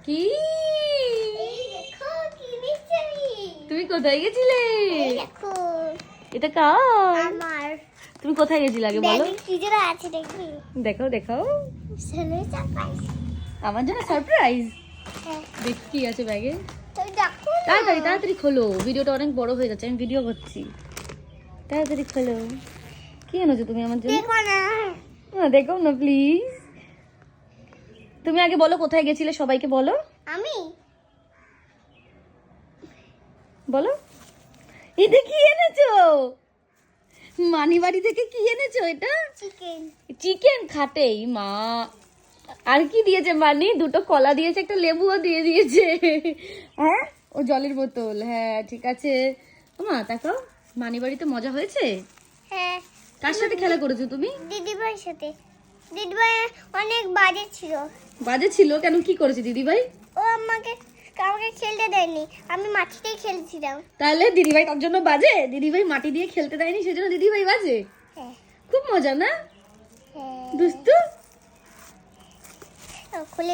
কি তুমি কোথায় গেছিলে? এটা কার? আমার তুমি কোথায় গেছিলে আগে বলো? ব্যাগে কি যেন আছে দেখি। দেখাও দেখাও। সারপ্রাইজ। আমার জন্য সারপ্রাইজ। হ্যাঁ, দেখ কি আছে ব্যাগে। তো দেখো না। তাড়াতাড়ি তাড়াতাড়ি খোলো, ভিডিওটা অনেক বড় হয়ে যাচ্ছে, আমি ভিডিও করছি। তাড়াতাড়ি খোলো। কি এনেছো তুমি আমার জন্য? দেখো না। দেখো না প্লিজ। তুমি আগে বলো কোথায় গেছিলে, সবাইকে বলো। আমি বলো। এটা কি এনেছো? মানি বাড়ি থেকে কি এনেছো এটা? চিকেন। চিকেন খাটেই মা। আর কি দিয়েছে মানি? দুটো কলা দিয়েছে, একটা লেবুও দিয়ে দিয়েছে। হ্যাঁ, ও জলের বোতল। হ্যাঁ ঠিক আছে। মা তাকাও, মানি বাড়িতে মজা হয়েছে? হ্যাঁ, কার সাথে খেলা করেছো তুমি? দিদিভাইয়ের সাথে। দিদিভাই অনেক বাজে ছিল। বাজে ছিল কেন? কি করেছে দিদি ভাই? ও আমাকে আমাকে খেলতে দেয়নি, আমি মাটিতেই খেলছিলাম। তাহলে দিদি ভাই তার জন্য বাজে? দিদি ভাই মাটি দিয়ে খেলতে দেয়নি সেজন্য দিদি ভাই বাজে? হ্যাঁ খুব মজা না হ্যাঁ। দুষ্টু? খুলে